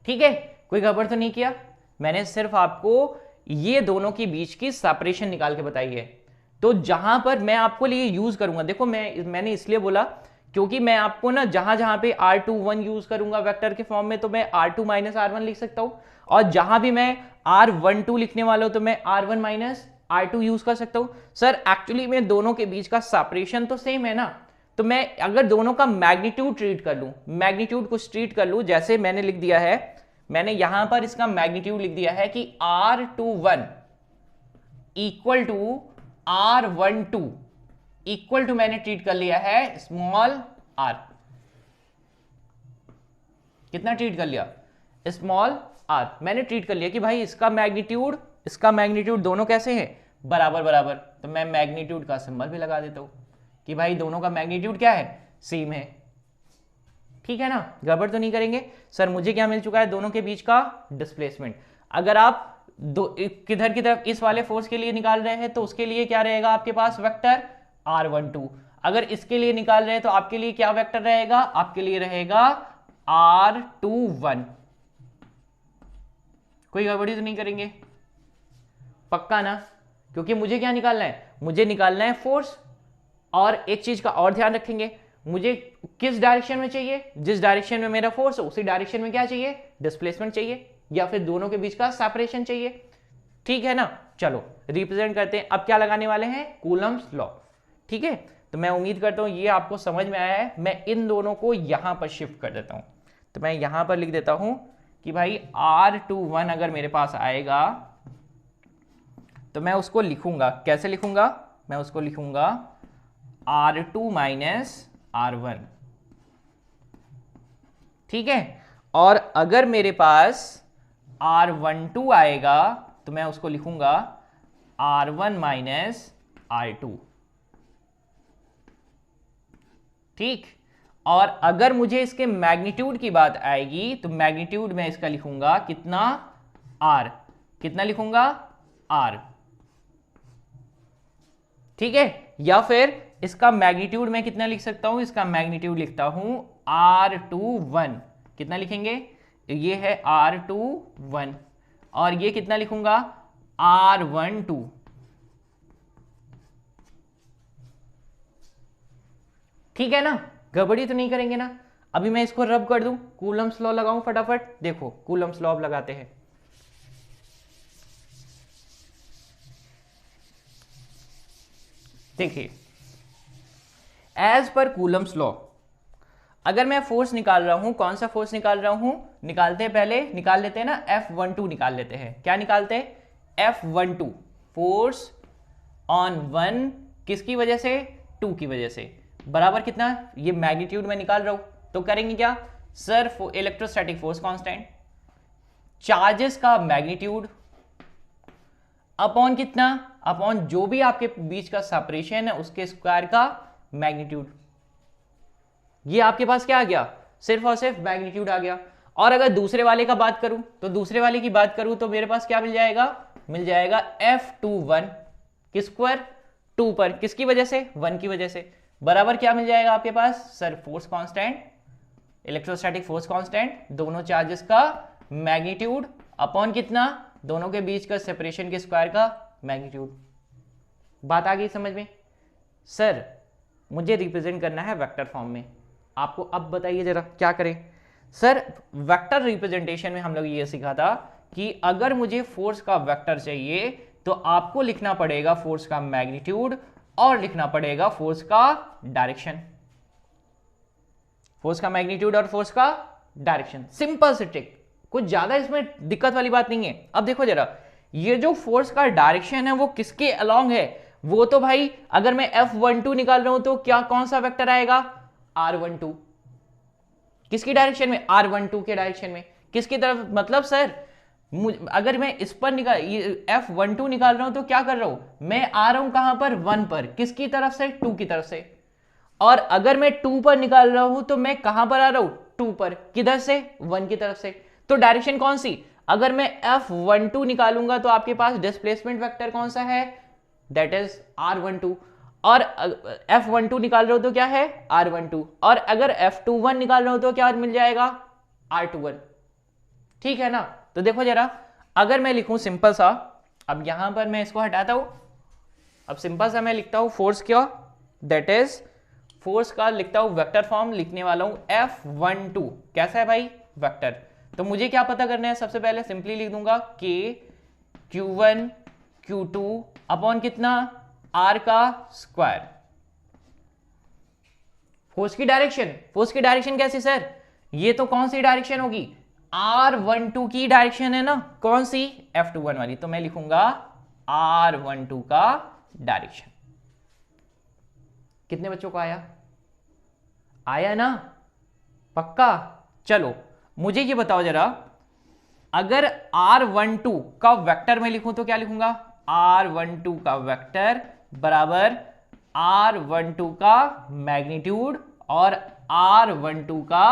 ठीक है, कोई गड़बड़ तो नहीं किया। मैंने सिर्फ आपको ये दोनों के बीच की सेपरेशन निकाल के बताई है। तो जहां पर मैं आपको लिए यूज करूंगा, देखो मैंने इसलिए बोला क्योंकि मैं आपको ना जहां जहां पे R21 यूज करूंगा वेक्टर के फॉर्म में तो मैं R2 माइनस R1 लिख सकता हूं, और जहां भी मैं R12 लिखने वाला हूं तो मैं R1 माइनस R2 यूज कर सकता हूं। सर एक्चुअली में दोनों के बीच का सेपरेशन तो सेम है ना, तो मैं अगर दोनों का मैग्नीट्यूड ट्रीट कर लूं, मैग्नीट्यूड को ट्रीट कर लूं, जैसे मैंने लिख दिया है, मैंने यहां पर इसका मैग्नीट्यूड लिख दिया है कि R21 equal to R12 equal to मैंने ट्रीट कर लिया है स्मॉल r। कितना ट्रीट कर लिया, स्मॉल r। मैंने ट्रीट कर लिया कि भाई इसका मैग्नीट्यूड दोनों कैसे हैं, बराबर बराबर। तो मैं मैग्नीट्यूड का सिंबल भी लगा देता हूं कि भाई दोनों का मैग्नीट्यूड क्या है, सेम है। ठीक है ना, गड़बड़ तो नहीं करेंगे। सर मुझे क्या मिल चुका है, दोनों के बीच का डिस्प्लेसमेंट। अगर आप किधर की तरफ इस वाले फोर्स के लिए निकाल रहे हैं तो उसके लिए क्या रहेगा आपके पास वेक्टर R12। अगर इसके लिए निकाल रहे हैं तो आपके लिए क्या वेक्टर रहेगा, आपके लिए रहेगा R21। कोई गड़बड़ी तो नहीं करेंगे, पक्का ना। क्योंकि मुझे क्या निकालना है, मुझे निकालना है फोर्स। और एक चीज का और ध्यान रखेंगे, मुझे किस डायरेक्शन में चाहिए, जिस डायरेक्शन में मेरा फोर्स है उसी डायरेक्शन में क्या चाहिए, डिस्प्लेसमेंट चाहिए, या फिर दोनों के बीच का सेपरेशन चाहिए। ठीक है ना। चलो रिप्रेजेंट करते हैं। अब क्या लगाने वाले हैं, कूलम्स लॉ। ठीक है, तो मैं उम्मीद करता हूं ये आपको समझ में आया है। मैं इन दोनों को यहां पर शिफ्ट कर देता हूं। तो मैं यहां पर लिख देता हूं कि भाई R21 अगर मेरे पास आएगा तो मैं उसको लिखूंगा, कैसे लिखूंगा, मैं उसको लिखूंगा R2 माइनस R1। ठीक है, और अगर मेरे पास R12 आएगा तो मैं उसको लिखूंगा R1 माइनस R2। ठीक, और अगर मुझे इसके मैग्नीट्यूड की बात आएगी तो मैग्नीट्यूड मैं इसका लिखूंगा कितना, R। कितना लिखूंगा, R। ठीक है, या फिर इसका मैग्नीट्यूड मैं कितना लिख सकता हूं, इसका मैग्नीट्यूड लिखता हूं R21, कितना लिखेंगे, ये है R21 और ये कितना लिखूंगा R12। ठीक है ना, गड़बड़ी तो नहीं करेंगे ना। अभी मैं इसको रब कर दूं, कूलम्स लॉ लगाऊं फटाफट, देखो कूलम्स लॉ लगाते हैं। देखिए एज पर कूलम्स लॉ अगर मैं फोर्स निकाल रहा हूं, कौन सा फोर्स निकाल रहा हूं, निकालते हैं पहले निकाल लेते हैं ना F12 निकाल लेते हैं। क्या निकालते हैं, F12 फोर्स ऑन 1 किसकी वजह से, 2 की वजह से, बराबर कितना, ये मैग्नीट्यूड में निकाल रहा हूं, तो करेंगे क्या sir, electrostatic force constant, charges का मैग्नीट्यूड अपॉन कितना, अपॉन जो भी आपके बीच का सेपरेशन है उसके स्क्वायर का मैग्नीट्यूड। ये आपके पास क्या आ गया, सिर्फ और सिर्फ मैग्नीट्यूड आ गया। और अगर दूसरे वाले का बात करूं, तो दूसरे वाले की बात करूं तो मेरे पास क्या मिल जाएगा, मिल जाएगा F21 किस पर, 2 पर, किसकी वजह से, 1 की वजह से, बराबर क्या मिल जाएगा आपके पास sir, force constant, electrostatic force constant, दोनों चार्जेस का मैग्नीट्यूड अपॉन कितना, दोनों के बीच का सेपरेशन के स्क्वायर का मैग्नीट्यूड। बात आ गई समझ में। सर मुझे रिप्रेजेंट करना है वेक्टर फॉर्म में, आपको अब बताइए जरा क्या करें। सर वेक्टर रिप्रेजेंटेशन में हम लोग ये सीखा था कि अगर मुझे फोर्स का वेक्टर चाहिए तो आपको लिखना पड़ेगा फोर्स का मैग्नीट्यूड और लिखना पड़ेगा फोर्स का डायरेक्शन, फोर्स का मैग्नीट्यूड और फोर्स का डायरेक्शन, सिंपल सी ट्रिक, कुछ ज्यादा इसमें दिक्कत वाली बात नहीं है। अब देखो जरा, ये जो फोर्स का डायरेक्शन है वो किसके अलोंग है, वो तो भाई अगर मैं F12 निकाल रहा हूं तो क्या कौन सा वेक्टर आएगा, R12, किसकी डायरेक्शन में, R12 के डायरेक्शन में, किसकी तरफ, मतलब सर अगर मैं इस पर F12 निकाल रहा हूं तो क्या कर रहा हूं, मैं आ रहा हूं कहां पर, 1 पर, किसकी तरफ से, 2 की तरफ से। और अगर मैं 2 पर निकाल रहा हूं तो मैं कहां पर आ रहा हूं, 2 पर, किधर से, 1 की तरफ से। तो डायरेक्शन कौन सी, अगर मैं F12 निकालूंगा तो आपके पास डिस्प्लेसमेंट वेक्टर कौन सा है, दैट इज R12, और F12 निकाल रहे हो तो क्या है, R12, और अगर F21 निकाल रहे हो तो क्या मिल जाएगा, R21। ठीक है ना, तो देखो जरा, अगर मैं लिखूं सिंपल सा, अब यहां पर मैं इसको हटाता हूं, अब सिंपल सा मैं लिखता हूं फोर्स क्या, दैट इज फोर्स का लिखता हूं वेक्टर फॉर्म, लिखने वाला हूं F12, कैसा है भाई, वेक्टर। तो मुझे क्या पता करना है, सबसे पहले सिंपली लिख दूंगा K Q1 Q2 अपॉन कितना, R का स्क्वायर। फोर्स की डायरेक्शन, फोर्स की डायरेक्शन कैसी सर, ये तो कौन सी डायरेक्शन होगी, R12 की डायरेक्शन है ना, कौन सी, F21 वाली, तो मैं लिखूंगा R12 का डायरेक्शन। कितने बच्चों को आया, आया ना, पक्का। चलो मुझे ये बताओ जरा, अगर R12 का वेक्टर मैं लिखूं तो क्या लिखूंगा, R12 का वेक्टर बराबर R12 का मैग्नीट्यूड और R12 का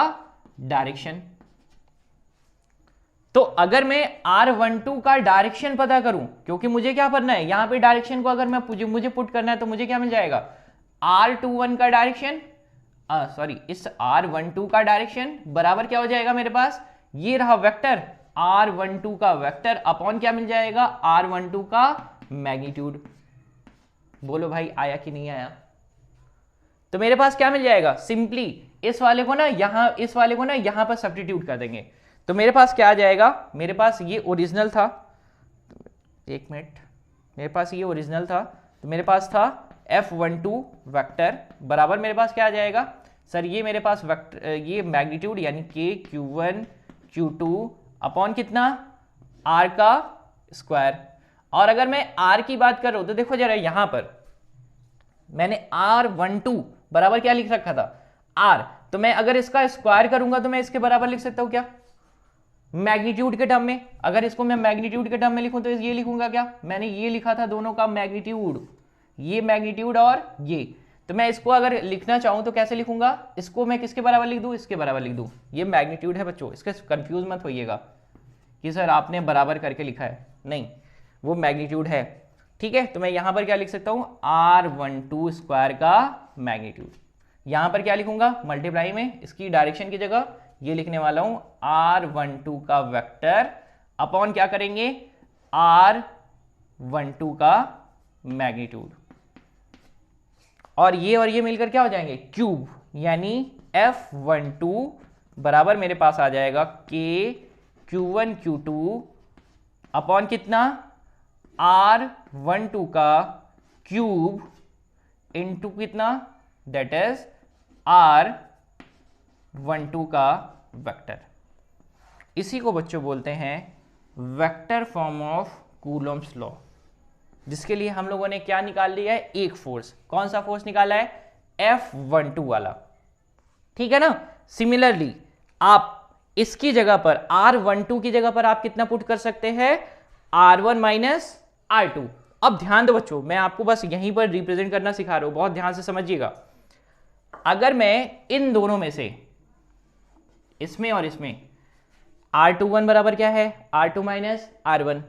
डायरेक्शन। तो अगर मैं R12 का डायरेक्शन पता करूं, क्योंकि मुझे क्या करना है, यहां पे डायरेक्शन को अगर मैं मुझे पुट करना है तो मुझे क्या मिल जाएगा, R21 का डायरेक्शन, सॉरी इस R12 का डायरेक्शन बराबर क्या हो जाएगा मेरे पास, ये रहा वेक्टर R12 का वेक्टर अपॉन क्या मिल जाएगा, R12 का मैग्नीट्यूड। बोलो भाई आया कि नहीं आया। तो मेरे पास क्या मिल जाएगा, सिंपली इस वाले को ना यहां, इस वाले को ना यहां पर सब्स्टिट्यूट कर देंगे, तो मेरे पास क्या आ जाएगा, मेरे पास ये ओरिजिनल था, एक मिनट, मेरे पास ये ओरिजिनल था, तो मेरे पास था F12 वेक्टर बराबर मेरे पास क्या आ जाएगा सर, ये मेरे पास वेक्टर, ये मैग्नीट्यूड यानी K Q1 Q2 अपॉन कितना, R का स्क्वायर। और अगर मैं R की बात कर रहा हूं तो देखो जरा, यहां पर मैंने R12 बराबर क्या लिख रखा था, R, तो मैं अगर इसका स्क्वायर करूंगा तो मैं इसके बराबर लिख सकता हूं क्या, मैग्नीट्यूड के टर्म में। अगर इसको मैं मैग्नीट्यूड के टर्म में लिखूं तो ये लिखूंगा क्या, मैंने ये लिखा था दोनों का मैग्नीट्यूड, ये मैग्नीट्यूड और ये, तो मैं इसको अगर लिखना चाहूं तो कैसे लिखूंगा, इसको मैं किसके बराबर लिख दूं, इसके बराबर लिख दूं। ये मैग्नीट्यूड है बच्चों, इसका कंफ्यूज मत होइएगा कि सर आपने बराबर करके लिखा है, नहीं वो मैग्नीट्यूड है। ठीक है, तो मैं यहां पर क्या लिख सकता हूं, R12 स्क्वायर का मैग्नीट्यूड। यहां पर क्या लिखूंगा, मल्टीप्लाई में इसकी डायरेक्शन की जगह ये लिखने वाला हूं R12 का वेक्टर अपॉन क्या करेंगे, R12 का मैग्नीट्यूड, और ये मिलकर क्या हो जाएंगे, क्यूब, यानी F12 बराबर मेरे पास आ जाएगा K Q1 Q2 अपॉन कितना, R12 का क्यूब इंटू कितना, दैट इज R12 का वेक्टर। इसी को बच्चों बोलते हैं vector form of Coulomb's law, जिसके लिए हम लोगों ने क्या निकाल लिया है, एक फोर्स। कौन सा फोर्स निकाला है, F12 वाला, ठीक है ना। सिमिलरली आप इसकी जगह पर R12 की जगह पर आप कितना पुट कर सकते हैं, R1 माइनस R2। अब ध्यान दो बच्चों, मैं आपको बस यहीं पर रिप्रेजेंट करना सिखा रहा हूं, बहुत ध्यान से समझिएगा। अगर मैं इन दोनों में से, इसमें और इसमें, R21 बराबर क्या है, R2 माइनस R1,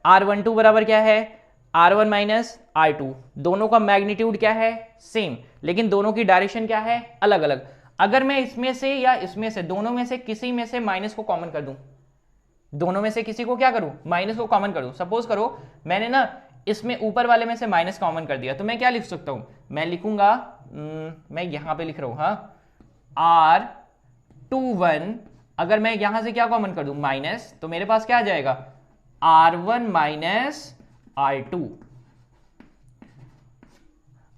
R12 बराबर क्या है, R1 माइनस R2, दोनों का मैग्नीट्यूड क्या है, सेम, लेकिन दोनों की डायरेक्शन क्या है, अलग अलग। अगर मैं इसमें से या इसमें से, दोनों में से किसी में से माइनस को कॉमन कर दूं, दोनों में से किसी को क्या करूं, माइनस को कॉमन कर दूं। सपोज करो मैंने ना इसमें ऊपर वाले में से माइनस कॉमन कर दिया, तो मैं क्या लिख सकता हूं, मैं लिखूंगा, मैं यहां पे लिख रहा हूं, हाँ, R21, अगर मैं यहां से क्या कॉमन कर दूं, माइनस, तो मेरे पास क्या आ जाएगा, R1 माइनस R2,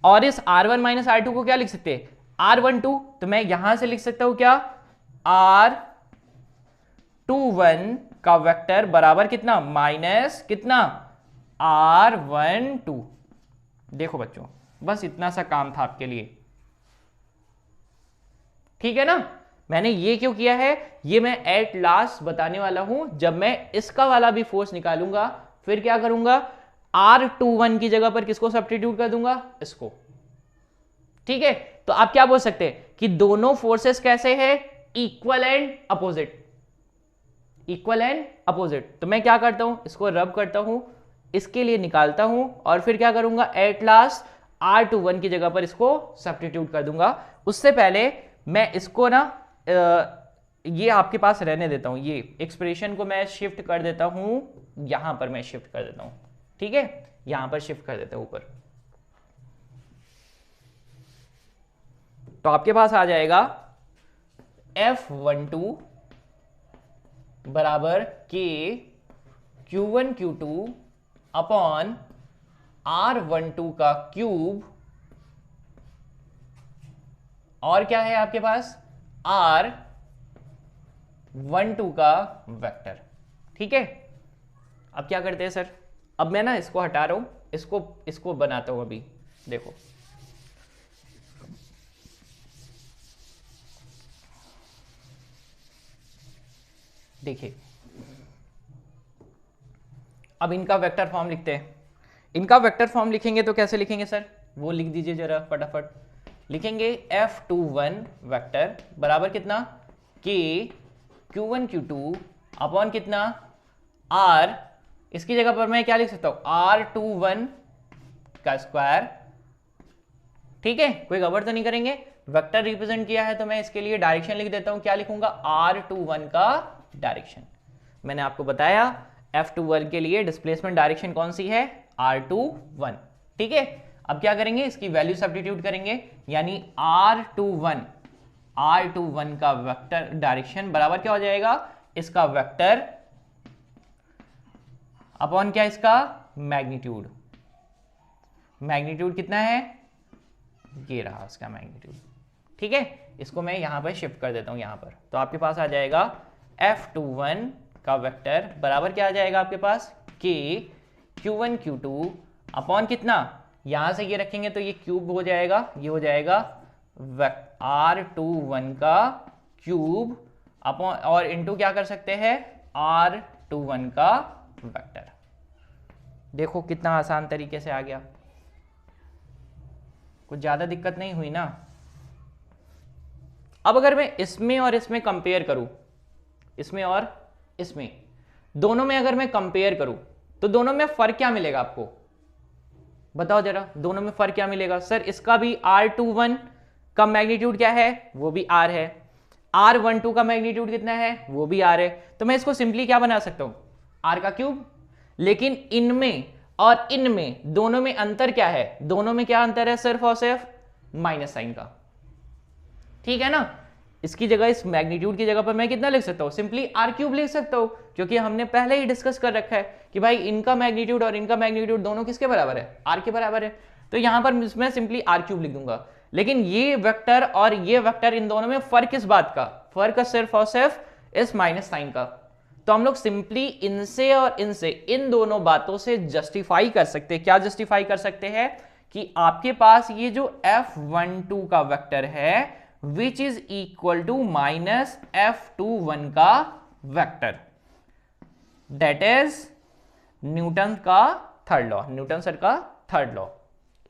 और इस R1 माइनस R2 को क्या लिख सकते हैं, R12, तो मैं यहां से लिख सकता हूं क्या, R21 का वेक्टर बराबर कितना, माइनस कितना, R12। देखो बच्चों, बस इतना सा काम था आपके लिए, ठीक है ना। मैंने ये क्यों किया है, ये मैं एट लास्ट बताने वाला हूं, जब मैं इसका वाला भी फोर्स निकालूंगा, फिर क्या करूंगा, R21 की जगह पर किसको सब्स्टिट्यूट कर दूंगा, इसको, ठीक है। तो आप क्या बोल सकते हैं कि दोनों फोर्सेस कैसे हैं, equal and opposite, equal and opposite. तो मैं क्या करता हूं, इसको रब करता हूं, इसके लिए निकालता हूं, और फिर क्या करूंगा, एट लास्ट R21 की जगह पर इसको सब्स्टिट्यूट कर दूंगा। उससे पहले मैं इसको ना ये आपके पास रहने देता हूं, ये एक्सप्रेशन को मैं शिफ्ट कर देता हूं, यहां पर मैं शिफ्ट कर देता हूं, ठीक है, यहां पर शिफ्ट कर देता हूं ऊपर। तो आपके पास आ जाएगा F12 बराबर K Q1 Q2 upon R12 का क्यूब, और क्या है आपके पास, R12 का वेक्टर, ठीक है। अब क्या करते हैं सर, अब मैं ना इसको हटा रहा हूं, इसको बनाता हूं अभी, देखो देखिए, अब इनका वेक्टर फॉर्म लिखते हैं। इनका वेक्टर फॉर्म लिखेंगे तो कैसे लिखेंगे सर, वो लिख दीजिए जरा फटाफट। लिखेंगे F21 वेक्टर बराबर कितना, K Q1 Q2 अपॉन कितना, R, इसकी जगह पर मैं क्या लिख सकता हूं, R21 का स्क्वायर, ठीक है, कोई गड़बड़ तो नहीं करेंगे। वेक्टर रिप्रेजेंट किया है तो मैं इसके लिए डायरेक्शन लिख देता हूं, क्या लिखूंगा, R21 का डायरेक्शन। मैंने आपको बताया F21 के लिए डिस्प्लेसमेंट डायरेक्शन कौन सी है, R21, ठीक है। अब क्या करेंगे, इसकी वैल्यू सब्स्टिट्यूट करेंगे, यानी R21 का वेक्टर डायरेक्शन बराबर क्या हो जाएगा, इसका वेक्टर अपॉन क्या, इसका मैग्नीट्यूड। मैग्नीट्यूड कितना है, ये रहा इसका मैग्नीट्यूड, ठीक है। इसको मैं यहां पर शिफ्ट कर देता हूं यहां पर, तो आपके पास आ जाएगा F21 का वेक्टर बराबर क्या आ जाएगा आपके पास, K Q1 Q2 अपॉन कितना, यहां से ये रखेंगे तो ये क्यूब हो जाएगा, ये हो जाएगा R21 का क्यूब अपॉन, और इनटू क्या कर सकते हैं, R21 का वेक्टर। देखो कितना आसान तरीके से आ गया, कुछ ज्यादा दिक्कत नहीं हुई ना। अब अगर मैं इसमें और इसमें कंपेयर करूं, इसमें और इसमें, दोनों में अगर मैं कंपेयर करूं तो दोनों में फर्क क्या मिलेगा आपको, बताओ जरा, दोनों में फर्क क्या मिलेगा? सर इसका भी R21 का मैग्नीट्यूड क्या है? वो भी R है। R12 का मैग्नीट्यूड कितना है? वो भी R है। तो मैं इसको सिंपली क्या बना सकता हूं? R का क्यूब। लेकिन इनमें और इनमें दोनों में अंतर क्या है? दोनों में क्या अंतर है? सिर्फ और सिर्फ माइनस साइन का। ठीक है ना? इसकी जगह, इस मैग्नीट्यूड की जगह पर मैं कितना लिख सकता हूं? सिंपली R क्यूब लिख सकता हूं, क्योंकि हमने पहले ही डिस्कस कर रखा है कि भाई इनका मैग्नीट्यूड और इनका मैग्नीट्यूड दोनों किसके बराबर है? R के बराबर है। तो यहां पर मैं सिंपली R क्यूब लिख दूंगा। लेकिन ये वेक्टर और ये वेक्टर, इन दोनों में फर्क किस बात का? फर्क सिर्फ और सिर्फ इस माइनस साइन का। तो हम लोग सिंपली इनसे और इनसे, इन दोनों बातों से जस्टिफाई कर सकते हैं। क्या जस्टिफाई कर सकते हैं? कि आपके पास ये जो F12 का वेक्टर है which is equal to minus F21 का वेक्टर, दैट इज न्यूटन का थर्ड लॉ, न्यूटन सर का third law.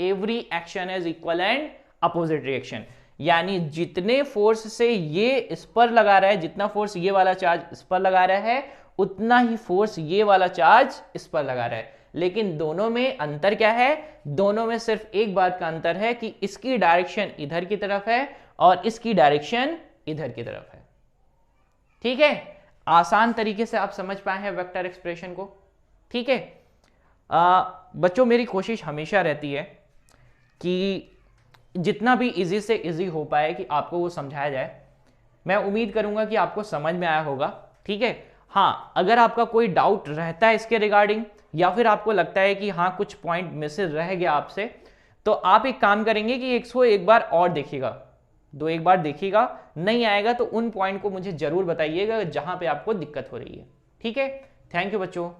Every action is equal and opposite reaction. यानी जितने फोर्स से ये इस पर लगा रहा है, जितना फोर्स ये वाला चार्ज इस पर लगा रहा है, उतना ही फोर्स ये वाला चार्ज इस पर लगा रहा है। लेकिन दोनों में अंतर क्या है? दोनों में सिर्फ एक बात का अंतर है कि इसकी डायरेक्शन इधर की तरफ है और इसकी डायरेक्शन इधर की तरफ है। ठीक है? आसान तरीके से आप समझ पाए हैं वेक्टर एक्सप्रेशन को। ठीक है बच्चों, मेरी कोशिश हमेशा रहती है कि जितना भी इजी से इजी हो पाए कि आपको वो समझाया जाए। मैं उम्मीद करूंगा कि आपको समझ में आया होगा। ठीक है? हाँ, अगर आपका कोई डाउट रहता है इसके रिगार्डिंग, या फिर आपको लगता है कि हाँ कुछ पॉइंट मिसेज रह गया आपसे, तो आप एक काम करेंगे कि इसको एक बार और देखिएगा, एक बार देखिएगा। नहीं आएगा तो उन पॉइंट को मुझे जरूर बताइएगा जहां पे आपको दिक्कत हो रही है। ठीक है? थैंक यू बच्चों।